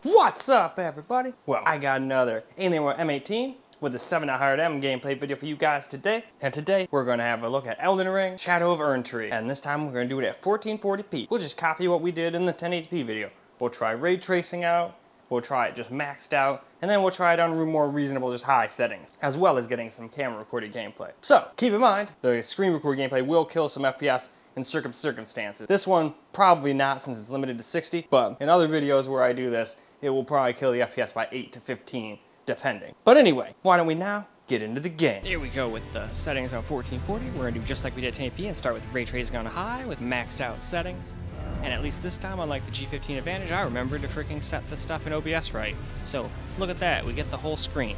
What's up, everybody? Well, I got another Alienware m18 with the 7900M gameplay video for you guys today. And today, we're going to have a look at Elden Ring Shadow of Erdtree. And this time, we're going to do it at 1440p. We'll just copy what we did in the 1080p video. We'll try ray tracing out, we'll try it just maxed out, and then we'll try it on more reasonable, just high settings, as well as getting some camera recorded gameplay. So, keep in mind, the screen recorded gameplay will kill some FPS in certain circumstances. This one, probably not since it's limited to 60, but in other videos where I do this, it will probably kill the FPS by 8 to 15, depending. But anyway, why don't we now get into the game? Here we go with the settings on 1440. We're gonna do just like we did 1080p and start with ray tracing on high with maxed out settings. And at least this time, unlike the G15 Advantage, I remembered to freaking set the stuff in OBS right. So look at that, we get the whole screen.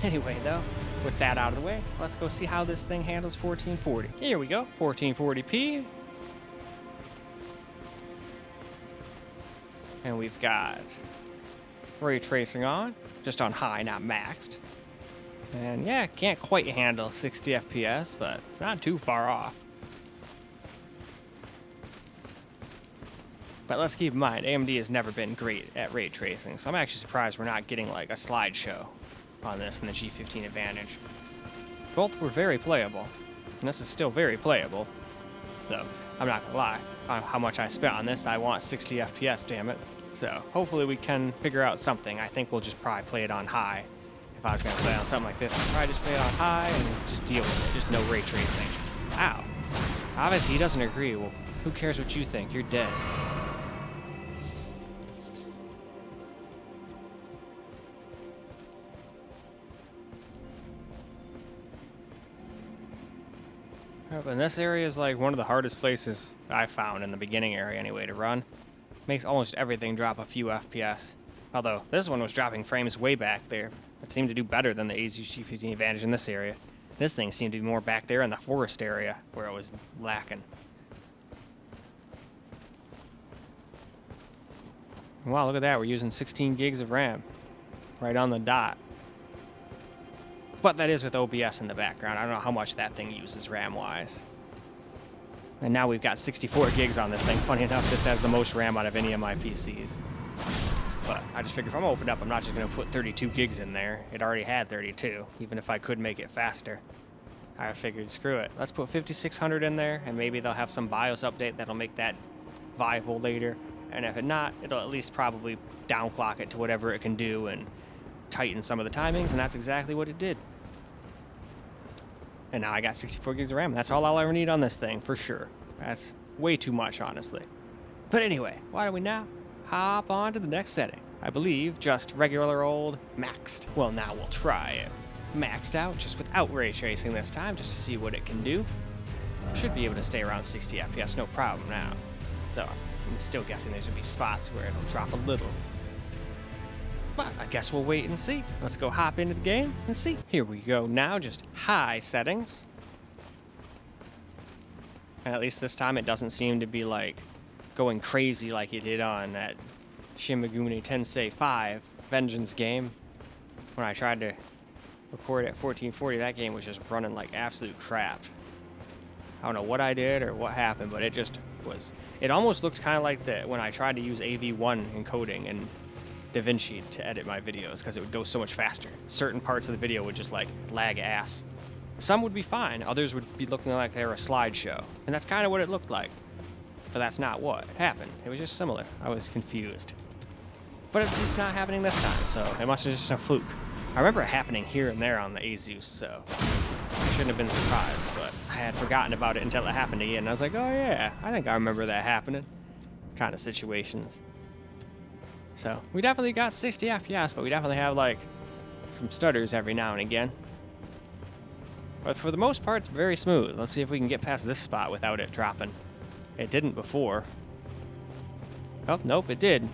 Anyway though, with that out of the way, let's go see how this thing handles 1440. Here we go, 1440p. And we've got ray tracing on, just on high, not maxed. And yeah, can't quite handle 60 FPS, but it's not too far off. But let's keep in mind, AMD has never been great at ray tracing, so I'm actually surprised we're not getting like a slideshow on this in the G15 Advantage. Both were very playable, and this is still very playable, though I'm not gonna lie, on how much I spent on this, I want 60 FPS, damn it. So hopefully we can figure out something. I think we'll just probably play it on high. If I was gonna play on something like this, I'd probably just play it on high and just deal with it, just no ray tracing. Wow, obviously he doesn't agree. Well, who cares what you think, you're dead. And this area is like one of the hardest places I found in the beginning area anyway to run. Makes almost everything drop a few FPS. Although this one was dropping frames way back there. It seemed to do better than the ASUS G15 Advantage in this area. This thing seemed to be more back there in the forest area where it was lacking. Wow, look at that, we're using 16 gigs of RAM. Right on the dot. But that is with OBS in the background. I don't know how much that thing uses RAM-wise. And now we've got 64 gigs on this thing. Funny enough, this has the most RAM out of any of my PCs. But I just figured if I'm gonna open up, I'm not just gonna put 32 gigs in there. It already had 32, even if I could make it faster. I figured, screw it. Let's put 5600 in there, and maybe they'll have some BIOS update that'll make that viable later. And if it not, it'll at least probably downclock it to whatever it can do and tighten some of the timings, and that's exactly what it did. And now I got 64 gigs of RAM. That's all I'll ever need on this thing, for sure. That's way too much, honestly. But anyway, why don't we now hop on to the next setting? I believe just regular old maxed. Well, now we'll try it. Maxed out, just without ray tracing this time, just to see what it can do. Should be able to stay around 60 FPS, no problem now. Though, I'm still guessing there's gonna be spots where it'll drop a little. But I guess we'll wait and see. Let's go hop into the game and see. Here we go now, just high settings. And at least this time it doesn't seem to be like going crazy like it did on that Shin Megami Tensei 5 Vengeance game. When I tried to record at 1440, that game was just running like absolute crap. I don't know what I did or what happened, but it just was. It almost looked kind of like when I tried to use AV1 encoding and DaVinci to edit my videos, because it would go so much faster. Certain parts of the video would just like lag ass. Some would be fine, others would be looking like they were a slideshow. And that's kind of what it looked like. But that's not what happened. It was just similar. I was confused. But it's just not happening this time, so it must have just been a fluke. I remember it happening here and there on the ASUS, so I shouldn't have been surprised, but I had forgotten about it until it happened again. And I was like, oh yeah, I think I remember that happening. Kind of situations. So, we definitely got 60 FPS, but we definitely have, like, some stutters every now and again. But for the most part, it's very smooth. Let's see if we can get past this spot without it dropping. It didn't before. Oh, nope, it did.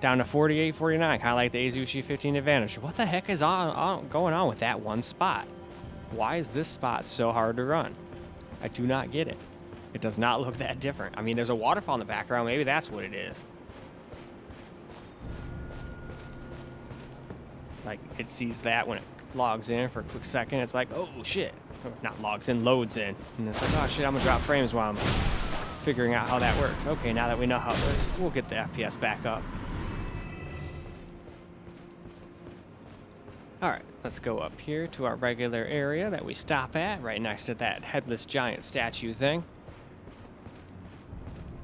Down to 48, 49, kind of like the ASUS G15 Advantage. What the heck is going on with that one spot? Why is this spot so hard to run? I do not get it. It does not look that different. I mean, there's a waterfall in the background. Maybe that's what it is. Like, it sees that when it logs in for a quick second. It's like, oh, shit. Or not logs in, loads in. And it's like, oh, shit, I'm going to drop frames while I'm figuring out how that works. Okay, now that we know how it works, we'll get the FPS back up. Alright, let's go up here to our regular area that we stop at, right next to that headless giant statue thing.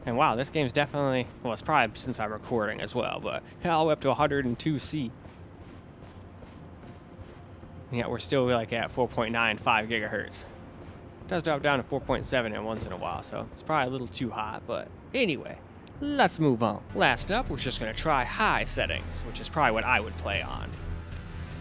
And wow, this game's definitely, well, it's probably since I'm recording as well, but all the way up to 102C. And yet we're still like at 4.95 gigahertz. It does drop down to 4.7 once in a while, so it's probably a little too hot, but anyway, let's move on. Last up, we're just gonna try high settings, which is probably what I would play on.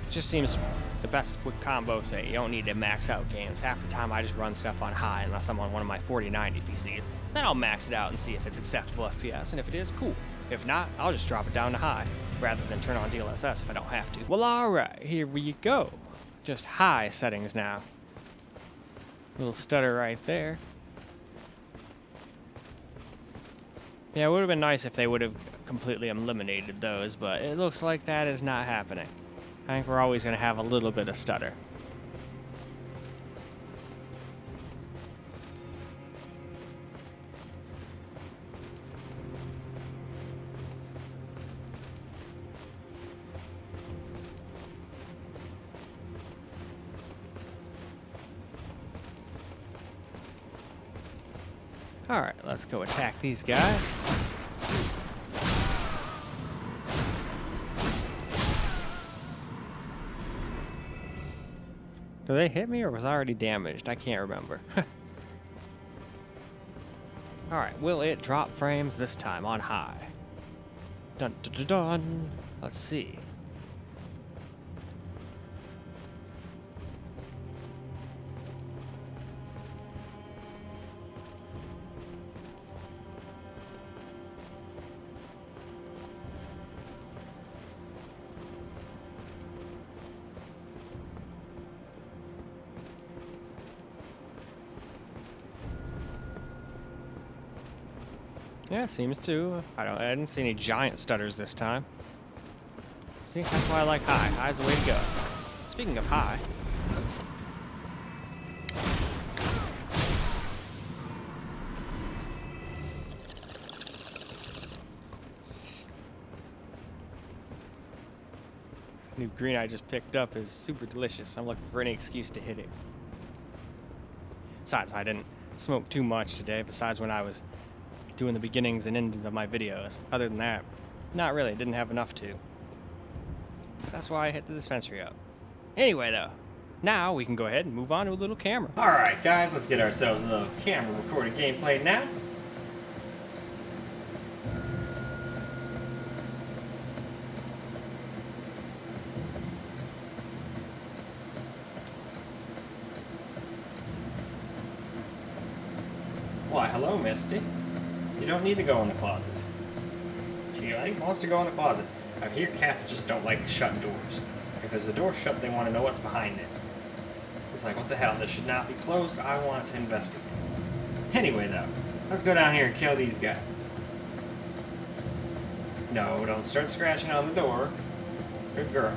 It just seems the best with combos say you don't need to max out games. Half the time I just run stuff on high unless I'm on one of my 4090 PCs. Then I'll max it out and see if it's acceptable FPS, and if it is, cool. If not, I'll just drop it down to high, rather than turn on DLSS if I don't have to. Well, alright, here we go. Just high settings now. Little stutter right there. Yeah, it would have been nice if they would have completely eliminated those, but it looks like that is not happening. I think we're always going to have a little bit of stutter. Alright, let's go attack these guys. Did they hit me or was I already damaged? I can't remember. Alright, will it drop frames this time on high? Dun dun dun dun. Let's see. Yeah, seems to. I didn't see any giant stutters this time. See, that's why I like high. High's the way to go. Speaking of high. This new green I just picked up is super delicious. I'm looking for any excuse to hit it. Besides, I didn't smoke too much today, besides when I was doing the beginnings and endings of my videos. Other than that, not really. Didn't have enough to. So that's why I hit the dispensary up. Anyway, though, now we can go ahead and move on to a little camera. Alright, guys, let's get ourselves a little camera recorded gameplay now. Why, hello, Misty. You don't need to go in the closet. She wants to go in the closet. I hear cats just don't like shut doors. If there's a door shut, they want to know what's behind it. It's like, what the hell? This should not be closed. I want to investigate. Anyway, though, let's go down here and kill these guys. No, don't start scratching on the door. Good girl.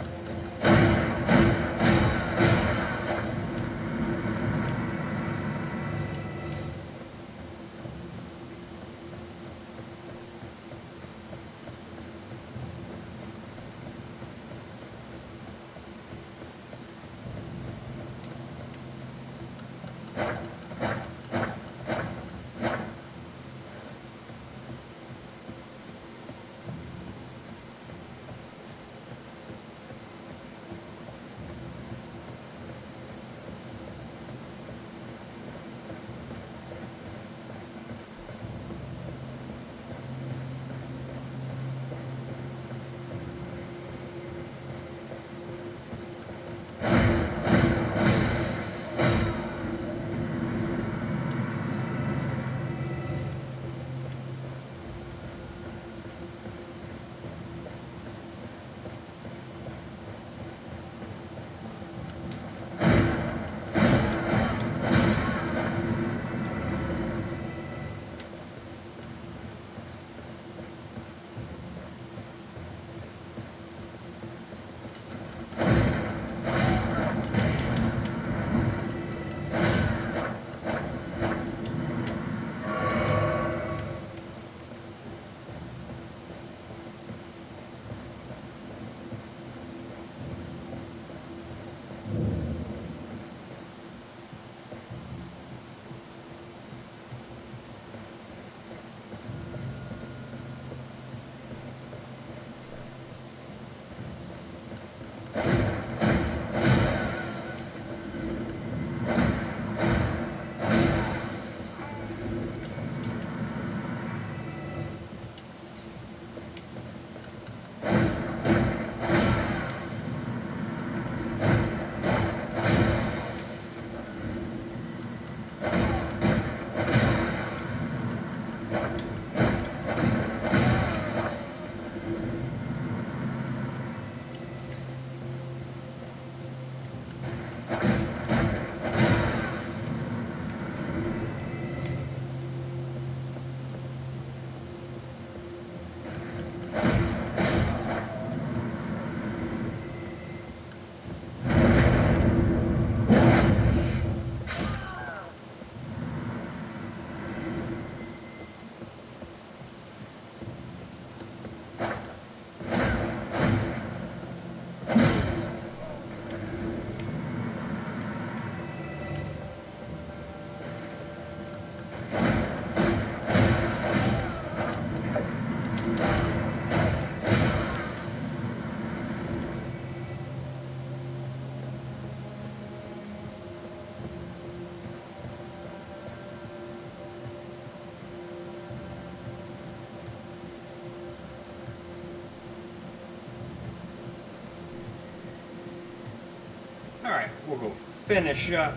Alright, we'll go finish up.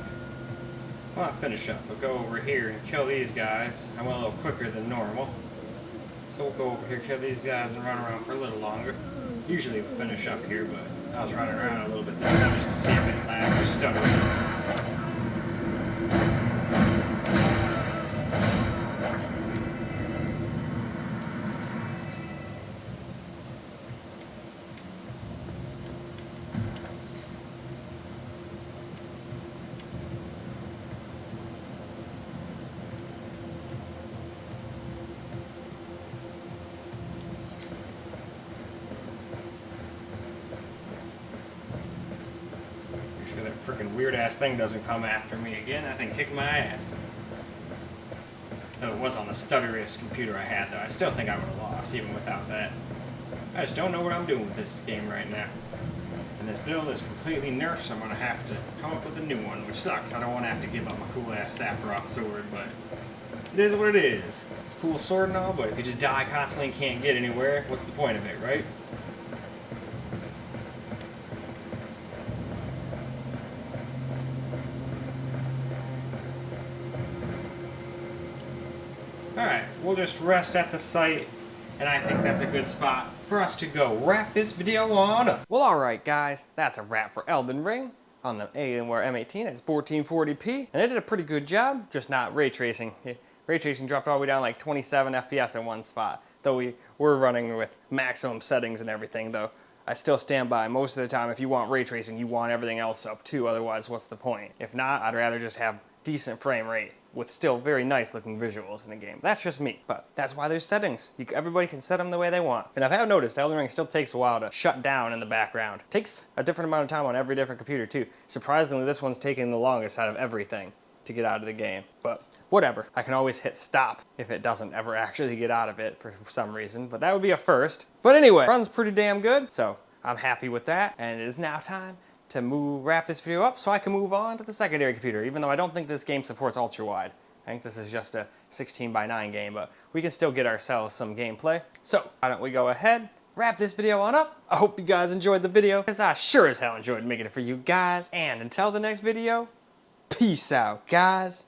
Well, not finish up, but go over here and kill these guys. I went a little quicker than normal. So we'll go over here, kill these guys, and run around for a little longer. Usually we'll finish up here, but I was running around a little bit this time just to see if it lagged or stuttered. That freaking weird ass thing doesn't come after me again. That thing kicked my ass. Though it was on the stutteriest computer I had, though. I still think I would have lost even without that. I just don't know what I'm doing with this game right now. And this build is completely nerfed, so I'm going to have to come up with a new one, which sucks. I don't want to have to give up my cool ass Sephiroth sword, but it is what it is. It's a cool sword and all, but if you just die constantly and can't get anywhere, what's the point of it, right? Alright, we'll just rest at the site, and I think that's a good spot for us to go wrap this video on up. Well, alright guys, that's a wrap for Elden Ring on the Alienware M18. It's 1440p, and it did a pretty good job, just not ray tracing. Ray tracing dropped all the way down like 27 FPS in one spot, though we were running with maximum settings and everything, though. I still stand by, most of the time, if you want ray tracing, you want everything else up too, otherwise what's the point? If not, I'd rather just have decent frame rate with still very nice looking visuals in the game. That's just me, but that's why there's settings. Everybody can set them the way they want. And I have noticed Elden Ring still takes a while to shut down in the background. It takes a different amount of time on every different computer too. Surprisingly, this one's taking the longest out of everything to get out of the game, but whatever. I can always hit stop if it doesn't ever actually get out of it for some reason, but that would be a first. But anyway, it runs pretty damn good, so I'm happy with that, and it is now time to wrap this video up so I can move on to the secondary computer, even though I don't think this game supports ultra-wide. I think this is just a 16:9 game, but we can still get ourselves some gameplay. So, why don't we go ahead, wrap this video on up. I hope you guys enjoyed the video, because I sure as hell enjoyed making it for you guys. And until the next video, peace out, guys.